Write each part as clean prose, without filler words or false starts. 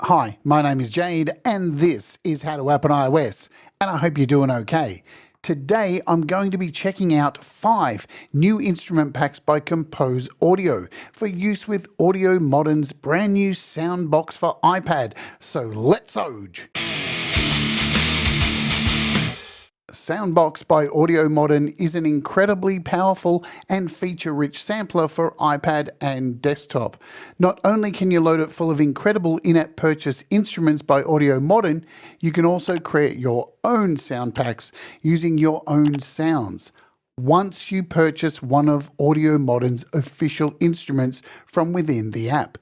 Hi, my name is Jade, and this is How to App on iOS, and I hope you're doing okay. Today, I'm going to be checking out 5 new instrument packs by Kompose Audio for use with AudioModern's brand new SoundBox for iPad. So let's Oj! SoundBox by AudioModern is an incredibly powerful and feature-rich sampler for iPad and desktop. Not only can you load it full of incredible in-app purchase instruments by AudioModern, you can also create your own sound packs using your own sounds once you purchase one of AudioModern's official instruments from within the app.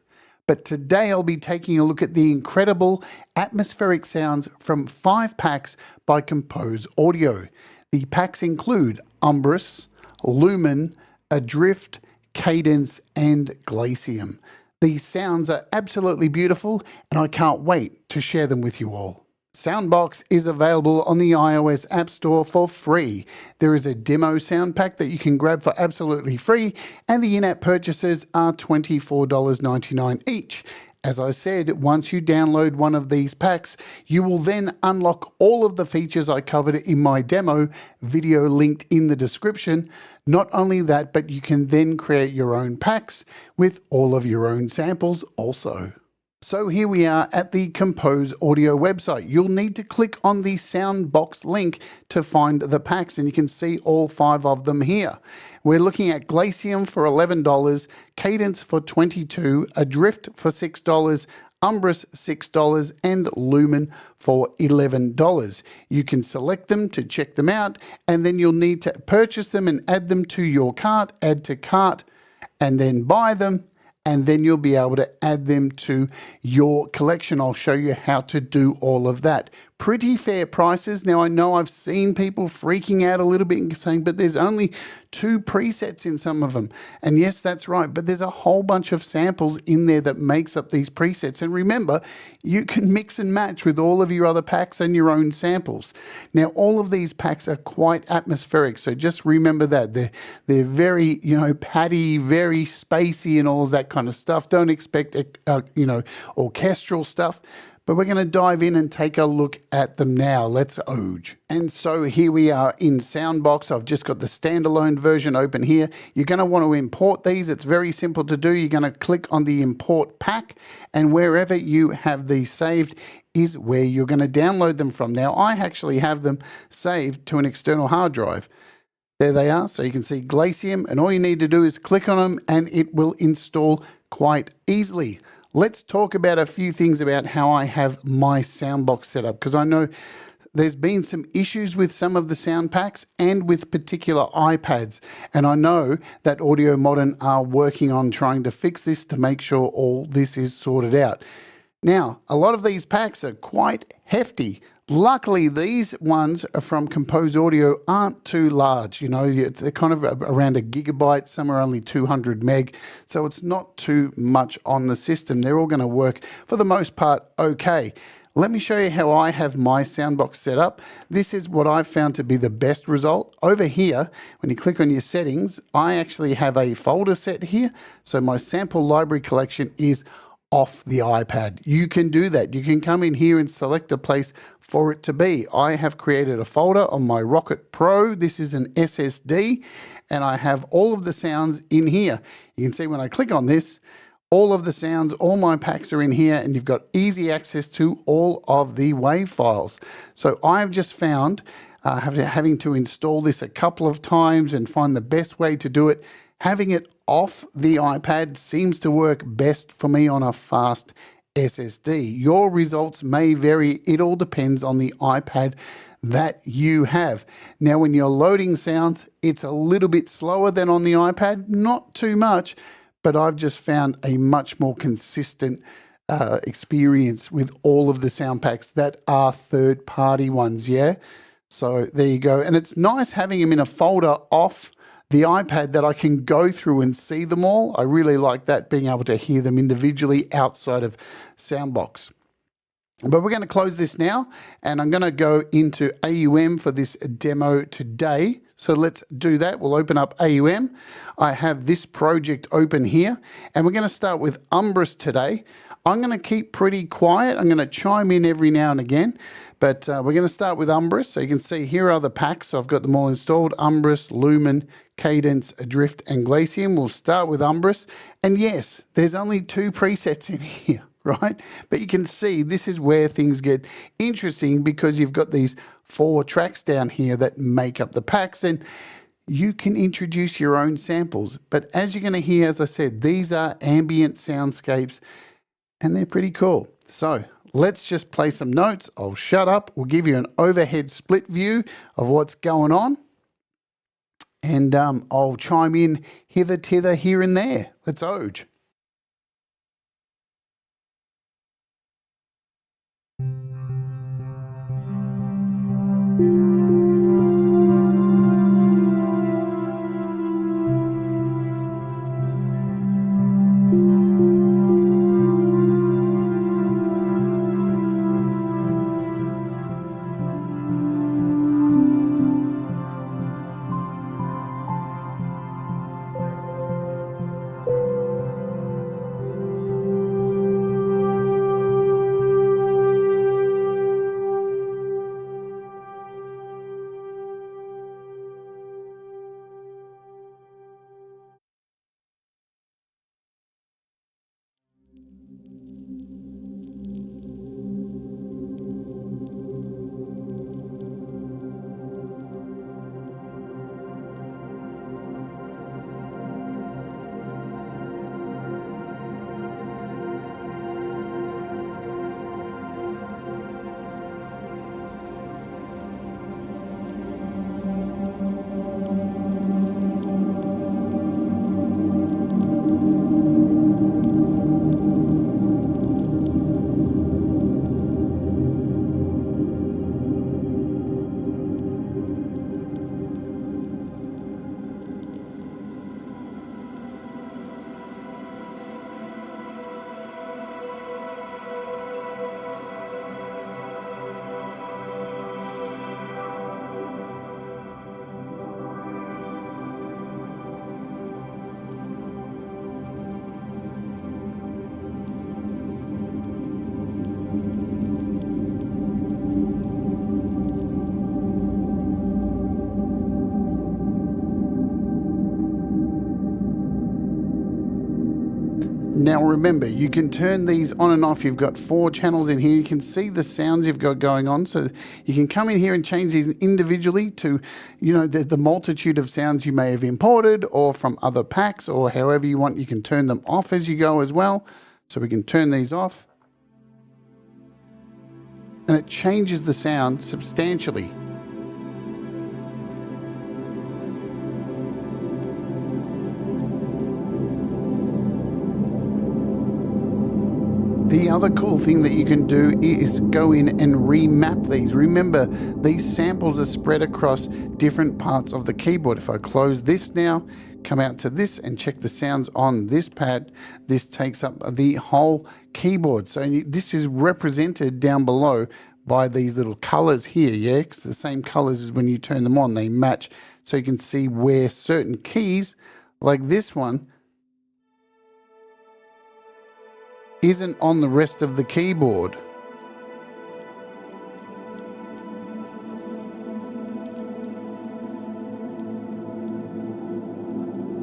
But today I'll be taking a look at the incredible atmospheric sounds from 5 packs by Kompose Audio. The packs include Umbris, Lumen, Adrift, Cadence, and Glacium. These sounds are absolutely beautiful, and I can't wait to share them with you all. SoundBox is available on the iOS App Store for free. There is a demo sound pack that you can grab for absolutely free, and the in-app purchases are $24.99 each. As I said, once you download one of these packs, you will then unlock all of the features I covered in my demo video linked in the description. Not only that, but you can then create your own packs with all of your own samples also. So here we are at the Kompose Audio website. You'll need to click on the SoundBox link to find the packs, and you can see all 5 of them here. We're looking at Glacium for $11, Cadence for $22, Adrift for $6, Umbris $6, and Lumen for $11. You can select them to check them out, and then you'll need to purchase them and add them to your cart, add to cart, and then buy them. And then you'll be able to add them to your collection. I'll show you how to do all of that. Pretty fair prices. Now, I know I've seen people freaking out a little bit and saying, but there's only 2 presets in some of them. And yes, that's right, but there's a whole bunch of samples in there that makes up these presets. And remember, you can mix and match with all of your other packs and your own samples. Now, all of these packs are quite atmospheric, so just remember that. They're very, patty, very spacey and all of that kind of stuff. Don't expect, orchestral stuff. But we're going to dive in and take a look at them now. Let's Oj. And so here we are in SoundBox. I've just got the standalone version open here. You're going to want to import these. It's very simple to do. You're going to click on the import pack, and wherever you have these saved is where you're going to download them from. Now, I actually have them saved to an external hard drive. There they are. So you can see Glacium, and all you need to do is click on them and it will install quite easily. Let's talk about a few things about how I have my SoundBox set up, because I know there's been some issues with some of the sound packs and with particular iPads, and I know that AudioModern are working on trying to fix this to make sure all this is sorted out. Now, a lot of these packs are quite hefty. Luckily, these ones from Kompose Audio aren't too large. They're kind of around 1 gigabyte, some are only 200 meg, so it's not too much on the system. They're all going to work, for the most part, okay. Let me show you how I have my SoundBox set up. This is what I've found to be the best result. Over here, when you click on your settings, I actually have a folder set here. So my sample library collection is off the iPad. You can do that. You can come in here and select a place for it to be. I have created a folder on my Rocket Pro. This is an SSD, and I have all of the sounds in here. You can see when I click on this, all of the sounds, all my packs are in here, and you've got easy access to all of the WAV files. So I've just found having to install this a couple of times and find the best way to do it. Having it off the iPad seems to work best for me on a fast SSD. Your results may vary. It all depends on the iPad that you have. Now, when you're loading sounds, it's a little bit slower than on the iPad, not too much, but I've just found a much more consistent experience with all of the sound packs that are third-party ones, yeah? So there you go. And it's nice having them in a folder off the iPad that I can go through and see them all. I really like that, being able to hear them individually outside of SoundBox. But we're going to close this now, and I'm going to go into AUM for this demo today. So let's do that. We'll open up AUM. I have this project open here, and we're going to start with Umbris today. I'm going to keep pretty quiet. I'm going to chime in every now and again, but we're going to start with Umbris. So you can see here are the packs. So I've got them all installed: Umbris, Lumen, Cadence, Adrift, and Glacium. We'll start with Umbris. And yes, there's only 2 presets in here, right? But you can see this is where things get interesting, because you've got these 4 tracks down here that make up the packs, and you can introduce your own samples. But as you're going to hear, as I said, these are ambient soundscapes, and they're pretty cool. So let's just play some notes. I'll shut up. We'll give you an overhead split view of what's going on, and I'll chime in hither, tither, here and there. Let's oge. Now remember, you can turn these on and off. You've got 4 channels in here. You can see the sounds you've got going on. So you can come in here and change these individually to, you know, the multitude of sounds you may have imported or from other packs, or however you want. You can turn them off as you go as well. So we can turn these off, and it changes the sound substantially. The other cool thing that you can do is go in and remap these. Remember, these samples are spread across different parts of the keyboard. If I close this now, come out to this and check the sounds on this pad, this takes up the whole keyboard. So this is represented down below by these little colors here, yeah? It's the same colors as when you turn them on, they match. So you can see where certain keys, like this one, isn't on the rest of the keyboard.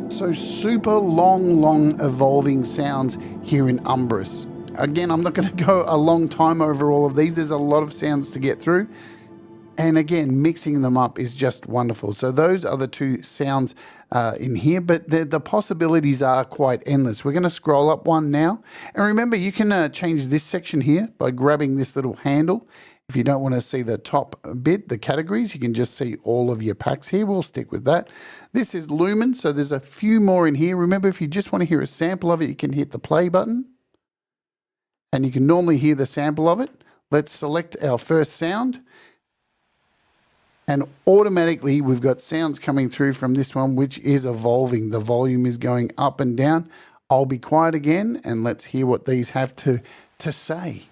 So super long evolving sounds here in Umbris. Again, I'm not going to go a long time over all of these. There's a lot of sounds to get through. And again, mixing them up is just wonderful. So those are the 2 sounds in here, but the possibilities are quite endless. We're going to scroll up one now. And remember, you can change this section here by grabbing this little handle. If you don't want to see the top bit, the categories, you can just see all of your packs here. We'll stick with that. This is Lumen, so there's a few more in here. Remember, if you just want to hear a sample of it, you can hit the play button, and you can normally hear the sample of it. Let's select our first sound. And automatically we've got sounds coming through from this one, which is evolving. The volume is going up and down. I'll be quiet again, and let's hear what these have to say.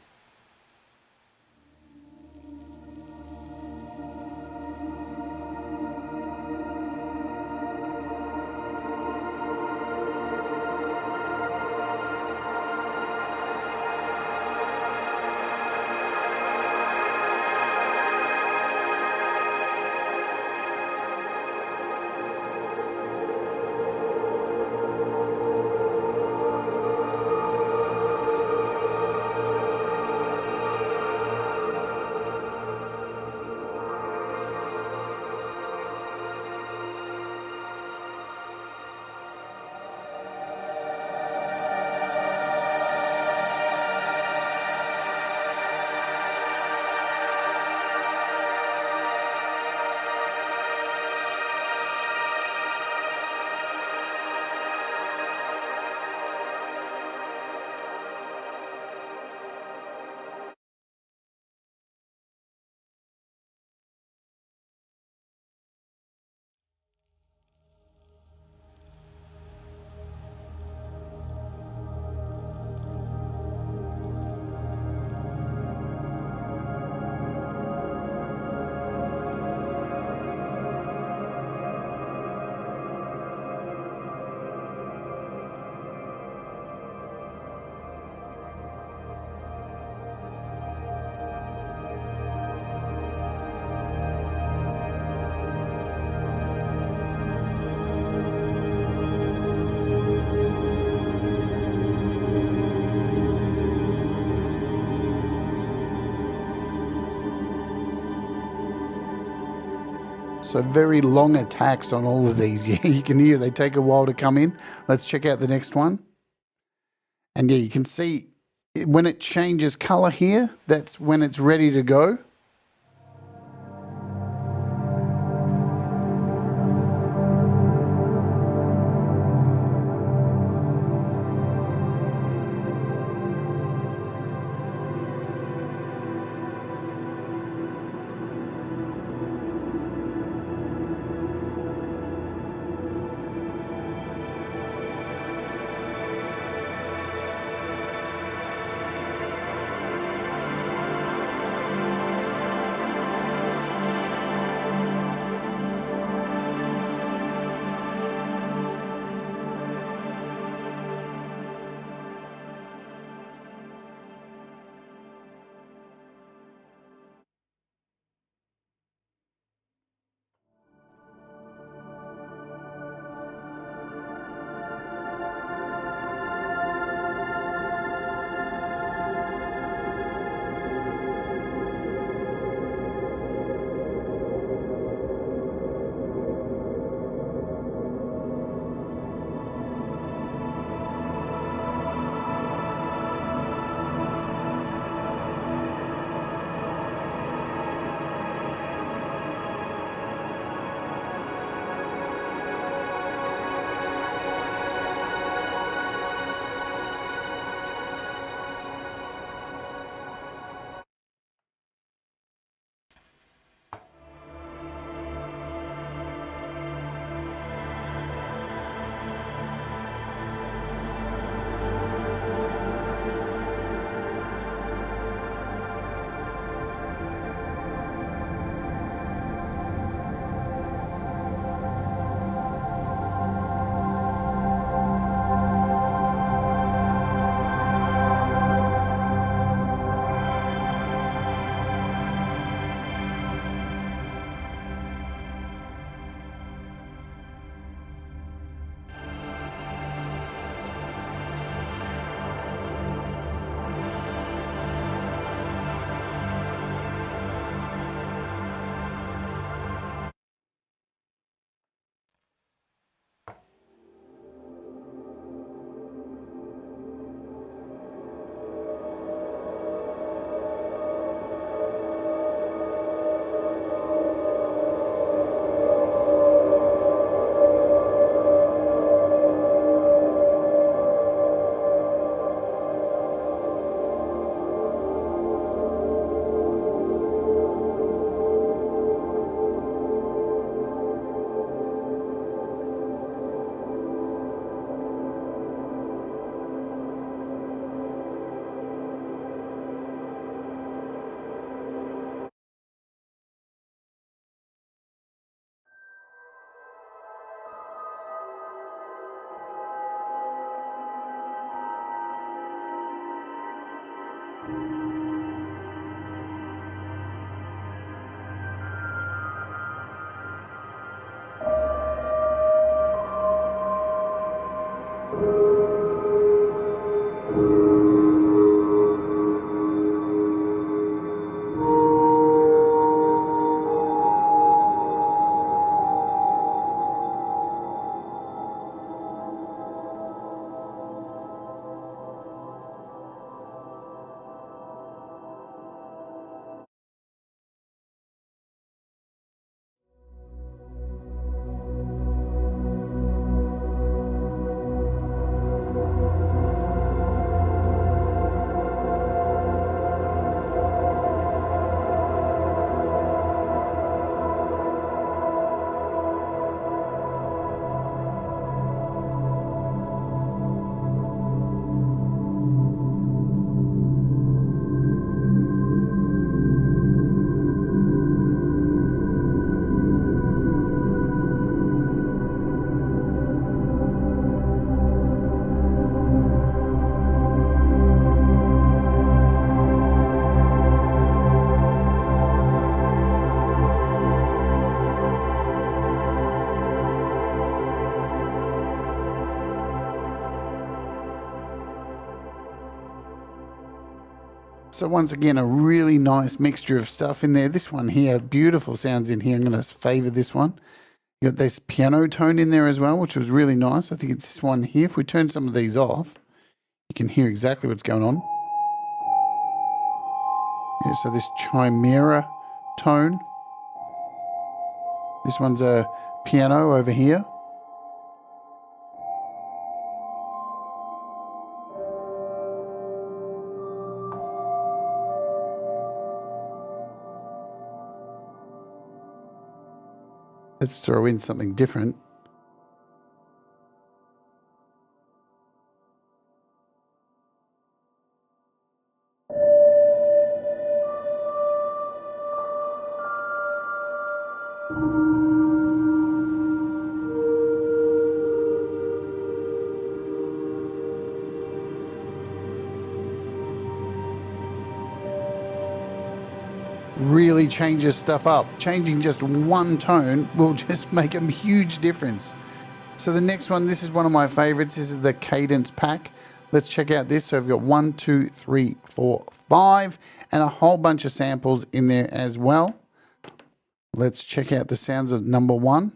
So very long attacks on all of these. Yeah, you can hear they take a while to come in. Let's check out the next one. And yeah, you can see when it changes color here, that's when it's ready to go. So once again, a really nice mixture of stuff in there. This one here, beautiful sounds in here. I'm going to favor this one. You got this piano tone in there as well, which was really nice. I think it's this one here. If we turn some of these off, you can hear exactly what's going on. Yeah, so this chimera tone. This one's a piano over here. Let's throw in something different. Really changes stuff up. Changing just one tone will just make a huge difference. So the next one, this is one of my favorites. This is the Cadence pack. Let's check out this. So we've got 1, 2, 3, 4, 5, and a whole bunch of samples in there as well. Let's check out the sounds of number 1.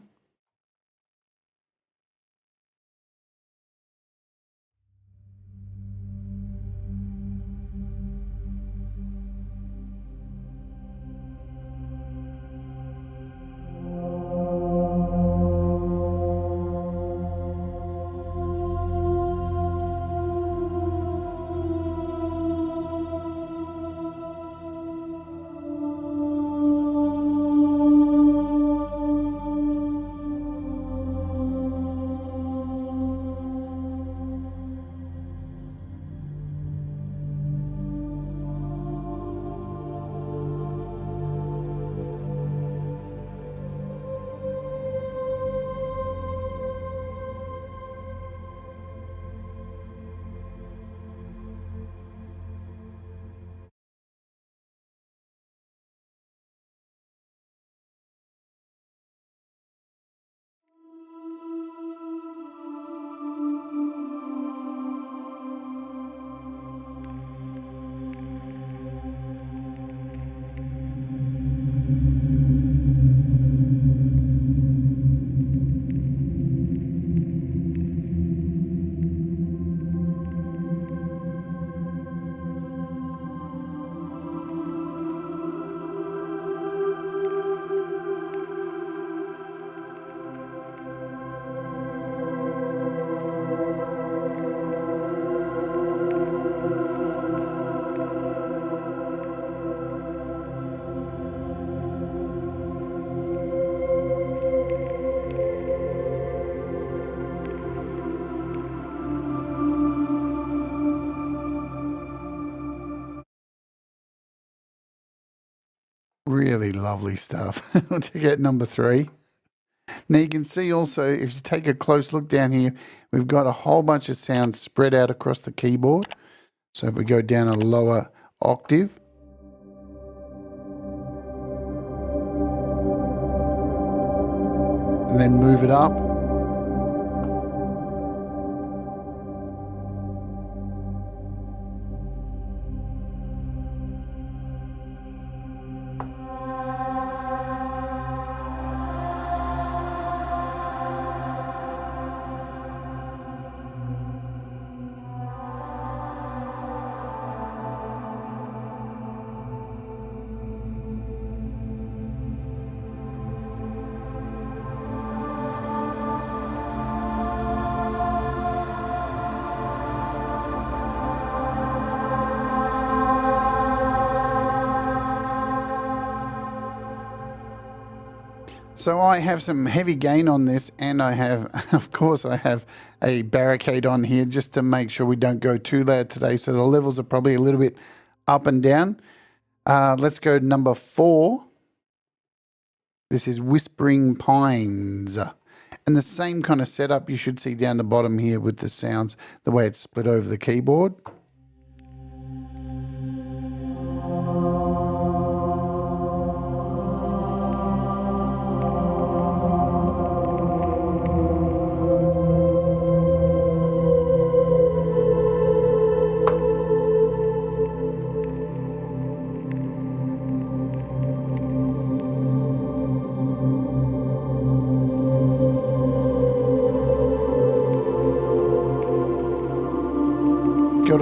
Really lovely stuff. We'll check out number 3. Now you can see also, if you take a close look down here, we've got a whole bunch of sounds spread out across the keyboard. So if we go down a lower octave, and then move it up, so I have some heavy gain on this, and I have, of course, I have a barricade on here just to make sure we don't go too loud today. So the levels are probably a little bit up and down. Let's go to number 4. This is Whispering Pines. And the same kind of setup you should see down the bottom here with the sounds, the way it's split over the keyboard.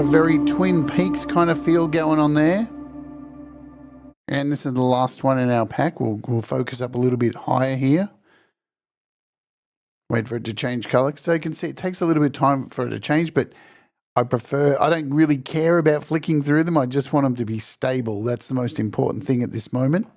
very Twin Peaks kind of feel going on there. And this is the last one in our pack. We'll focus up a little bit higher here. Wait for it to change color. So you can see it takes a little bit of time for it to change, but I don't really care about flicking through them. I just want them to be stable. That's the most important thing at this moment.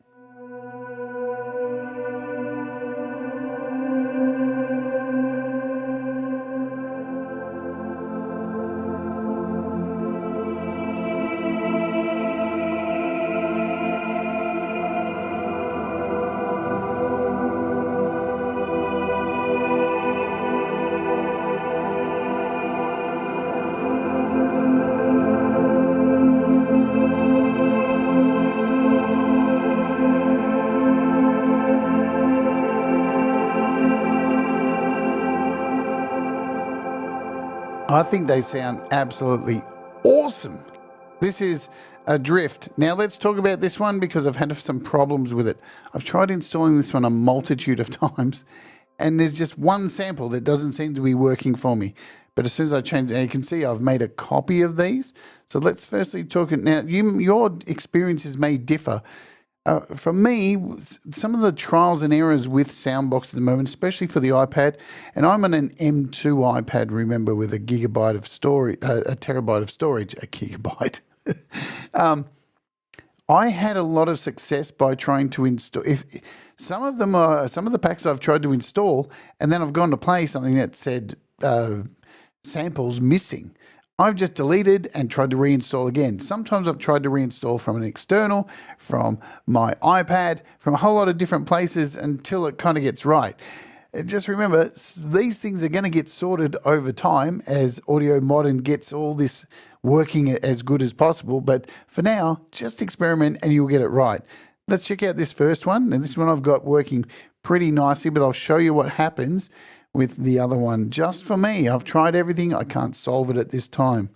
I think they sound absolutely awesome. This is Adrift. Now let's talk about this one because I've had some problems with it. I've tried installing this one a multitude of times and there's just one sample that doesn't seem to be working for me. But as soon as I change it, you can see I've made a copy of these. So let's firstly talk it now. Your experiences may differ. For me, some of the trials and errors with SoundBox at the moment, especially for the iPad, and I'm on an M2 iPad, remember, with a gigabyte of storage, a terabyte of storage, a gigabyte. I had a lot of success by trying to install. Some of the packs I've tried to install, and then I've gone to play something that said samples missing. I've just deleted and tried to reinstall again. Sometimes I've tried to reinstall from an external, from my iPad, from a whole lot of different places until it kind of gets right. Just remember, these things are going to get sorted over time as AudioModern gets all this working as good as possible. But for now, just experiment and you'll get it right. Let's check out this first one. And this one I've got working pretty nicely, but I'll show you what happens with the other one. Just for me, I've tried everything. I can't solve it at this time.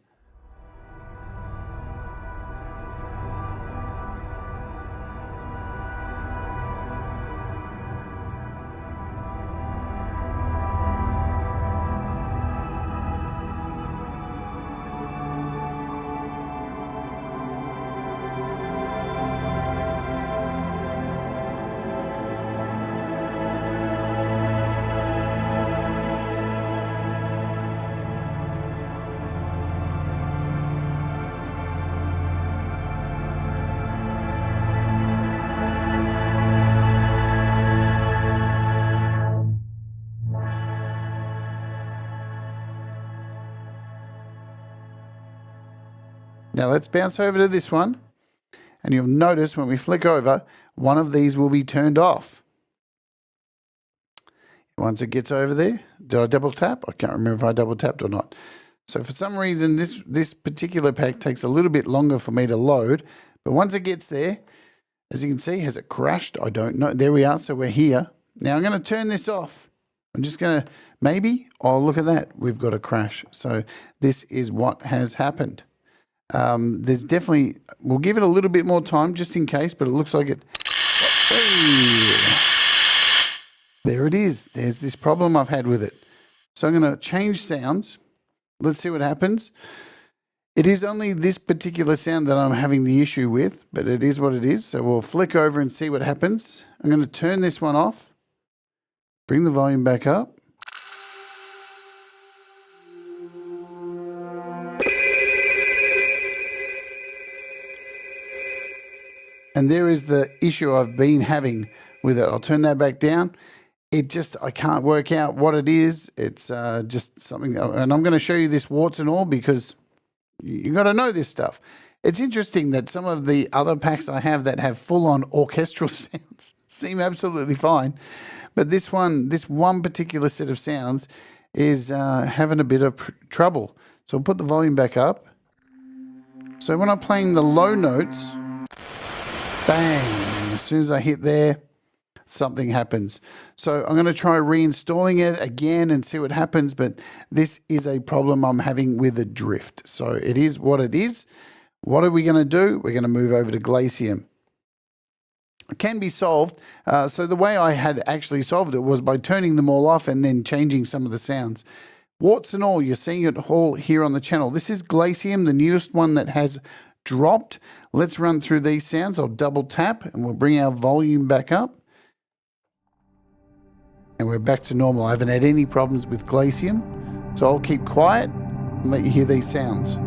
Now let's bounce over to this one, and you'll notice when we flick over, one of these will be turned off. Once it gets over there, did I double tap? I can't remember if I double tapped or not. So for some reason, this particular pack takes a little bit longer for me to load, but once it gets there, as you can see, has it crashed? I don't know. There we are, so we're here. Now I'm going to turn this off. I'm just going to, maybe, oh, look at that. We've got a crash. So this is what has happened. There's definitely, we'll give it a little bit more time just in case, but it looks like it. Hey, there it is. There's this problem I've had with it. So I'm going to change sounds. Let's see what happens. It is only this particular sound that I'm having the issue with, but it is what it is. So we'll flick over and see what happens. I'm going to turn this one off, bring the volume back up. And there is the issue I've been having with it. I'll turn that back down. I can't work out what it is. It's just something, and I'm going to show you this warts and all because you got to know this stuff. It's interesting that some of the other packs I have that have full-on orchestral sounds seem absolutely fine. But this one particular set of sounds is having a bit of trouble. So I'll put the volume back up. So when I'm playing the low notes, bang, as soon as I hit there, something happens. So I'm going to try reinstalling it again and see what happens, but this is a problem I'm having with Adrift. So it is what it is. What are we going to do? We're going to move over to Glacium. It can be solved. So the way I had actually solved it was by turning them all off and then changing some of the sounds. Warts and all, you're seeing it all here on the channel. This is Glacium, the newest one that has dropped. Let's run through these sounds. I'll double tap and we'll bring our volume back up. And we're back to normal. I haven't had any problems with Glacium, so I'll keep quiet and let you hear these sounds.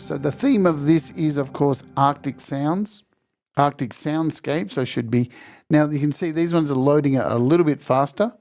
So the theme of this is, of course, Arctic sounds, Arctic soundscapes. So should be, now you can see these ones are loading a little bit faster.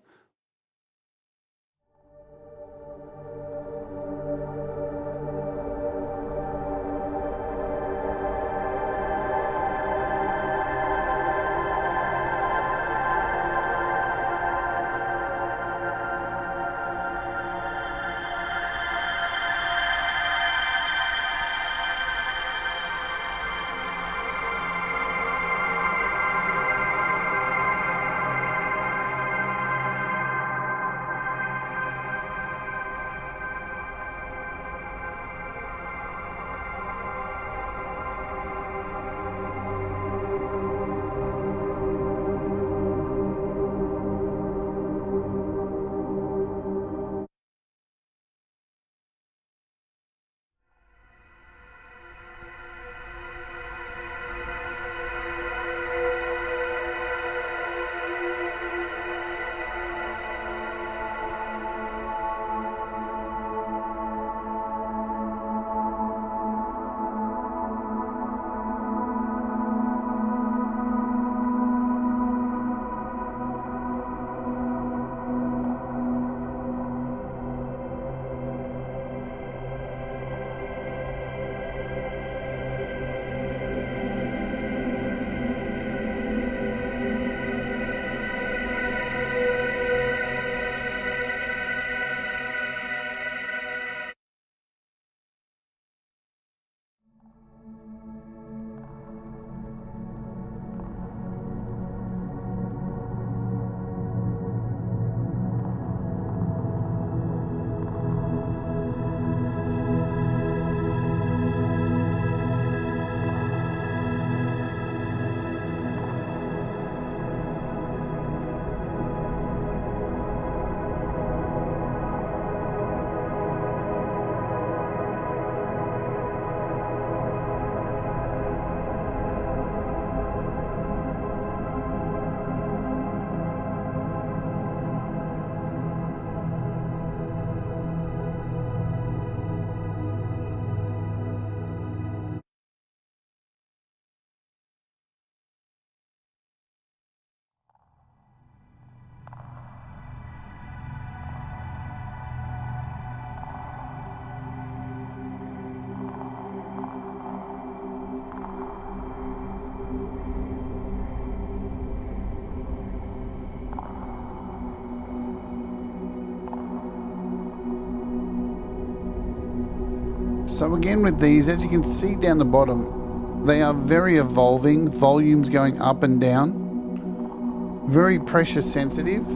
So again with these, as you can see down the bottom, they are very evolving, volumes going up and down, very pressure sensitive.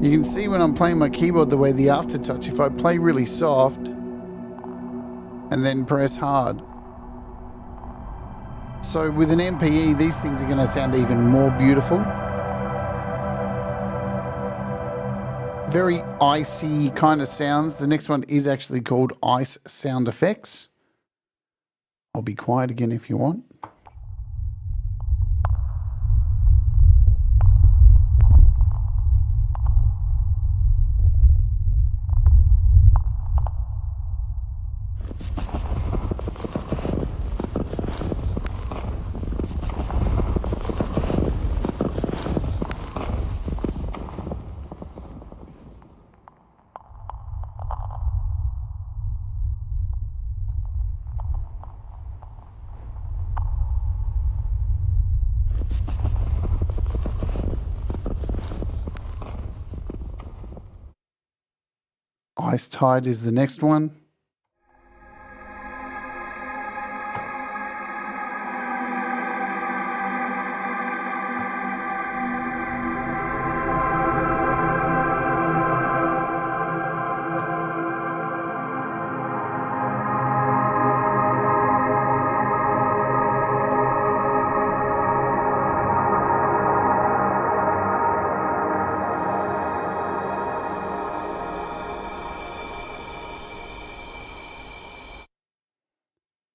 You can see when I'm playing my keyboard the way the aftertouch, if I play really soft and then press hard. So with an MPE, these things are going to sound even more beautiful. Very icy kind of sounds. The next one is actually called Ice Sound Effects. I'll be quiet again if you want. Ice Tide is the next one.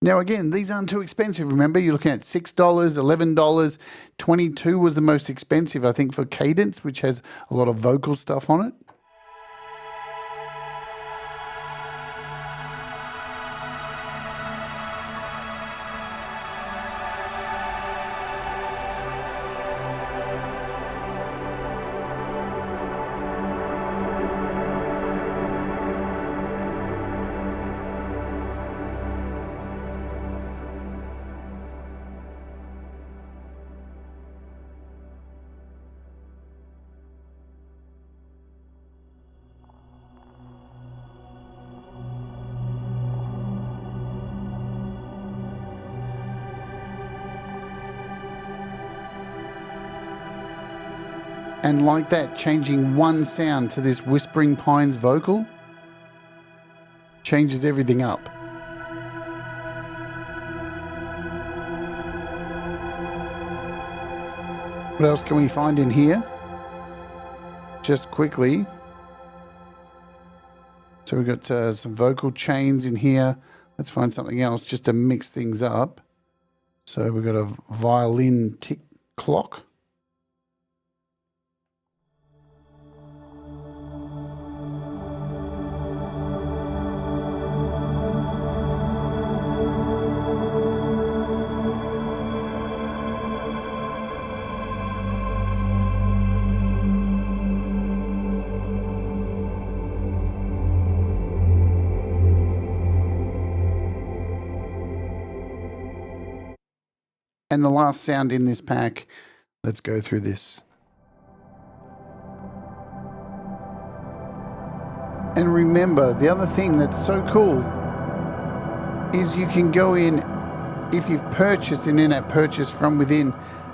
Now again, these aren't too expensive. Remember, you're looking at $6, $11, $22 was the most expensive, I think, for Cadence, which has a lot of vocal stuff on it. And like that, changing one sound to this Whispering Pines vocal changes everything up. What else can we find in here? Just quickly. So we've got some vocal chains in here. Let's find something else just to mix things up. So we've got a violin tick clock. And the last sound in this pack, let's go through this. And remember, the other thing that's so cool is you can go in, if you've purchased an in-app purchase from within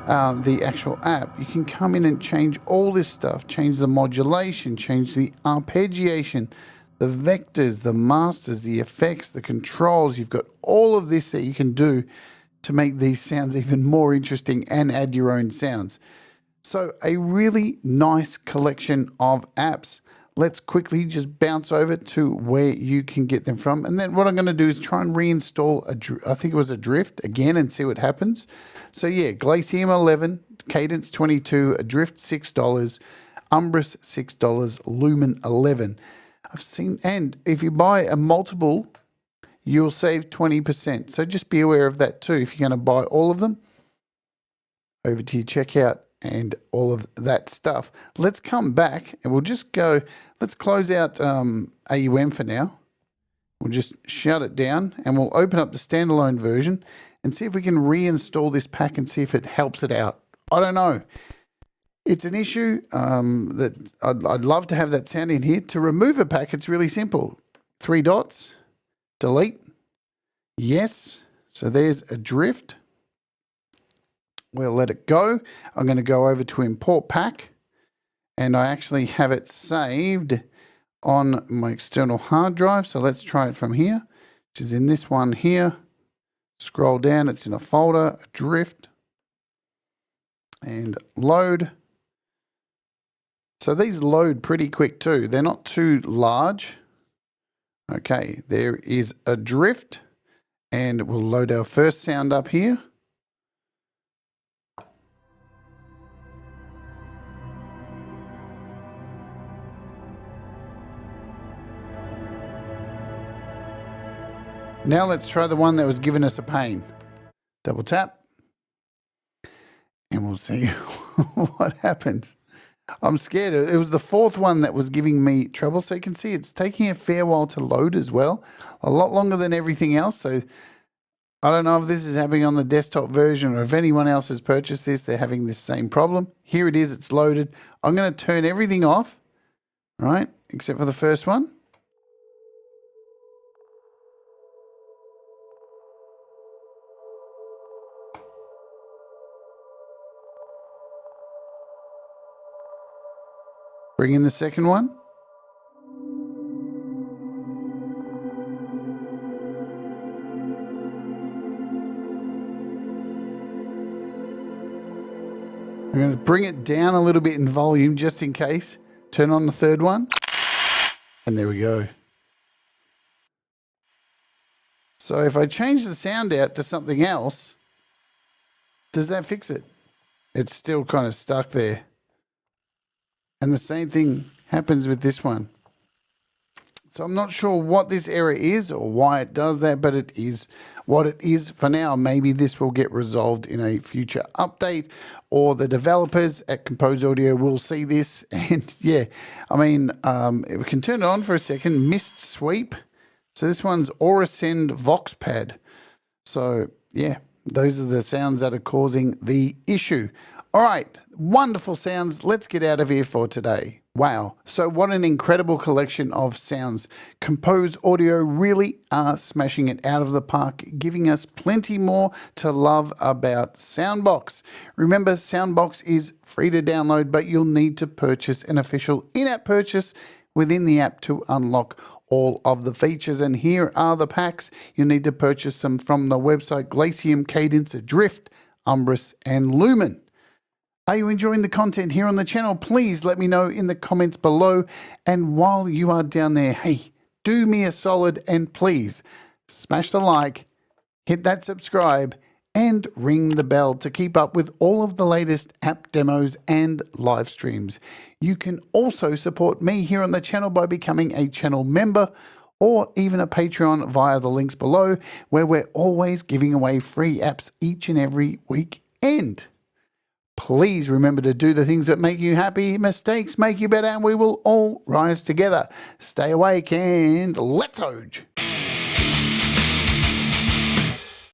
the actual app, you can come in and change all this stuff, change the modulation, change the arpeggiation, the vectors, the masters, the effects, the controls. You've got all of this that you can do to make these sounds even more interesting and add your own sounds. So a really nice collection of apps. Let's quickly just bounce over to where you can get them from. And then what I'm going to do is try and reinstall, I think it was Adrift again, and see what happens. So yeah, Glacium 11, Cadence 22, Adrift $6, Umbris $6, Lumen 11. I've seen, and if you buy a multiple, you'll save 20%. So just be aware of that too. If you're going to buy all of them, over to your checkout and all of that stuff. Let's come back and we'll just go, let's close out AUM for now. We'll just shut it down and we'll open up the standalone version and see if we can reinstall this pack and see if it helps it out. I don't know. It's an issue that I'd love to have that sound in here. To remove a pack, it's really simple. 3 dots. Delete. Yes. So there's Adrift. We'll let it go. I'm going to go over to import pack, and I actually have it saved on my external hard drive. So let's try it from here, which is in this one here. Scroll down. It's in a folder, Adrift, and load. So these load pretty quick too. They're not too large. Okay, there is Adrift, and we'll load our first sound up here. Now let's try the one that was giving us a pain. Double tap, and we'll see what happens. I'm scared. It was the 4th one that was giving me trouble. So you can see it's taking a fair while to load as well. A lot longer than everything else. So I don't know if this is happening on the desktop version or if anyone else has purchased this, they're having this same problem. Here it is. It's loaded. I'm going to turn everything off, right, except for the first one. Bring in the second one. I'm going to bring it down a little bit in volume just in case. Turn on the third one. And there we go. So if I change the sound out to something else, does that fix it? It's still kind of stuck there. And the same thing happens with this one. So I'm not sure what this error is or why it does that, but it is what it is for now. Maybe this will get resolved in a future update, or the developers at Kompose Audio will see this. And yeah, I mean, if we can turn it on for a second, mist sweep. So this one's Aura Send Vox Pad. So yeah, those are the sounds that are causing the issue. All right, wonderful sounds. Let's get out of here for today. Wow, so what an incredible collection of sounds. Kompose Audio really are smashing it out of the park, giving us plenty more to love about SoundBox. Remember, SoundBox is free to download, but you'll need to purchase an official in-app purchase within the app to unlock all of the features. And here are the packs. You'll need to purchase them from the website Glacium, Cadence, Adrift, Umbris, and Lumen. Are you enjoying the content here on the channel? Please let me know in the comments below. And while you are down there, hey, do me a solid and please smash the like, hit that subscribe, and ring the bell to keep up with all of the latest app demos and live streams. You can also support me here on the channel by becoming a channel member or even a Patreon via the links below, where we're always giving away free apps each and every weekend. Please remember to do the things that make you happy. Mistakes make you better, and we will all rise together. Stay awake and let's Oj!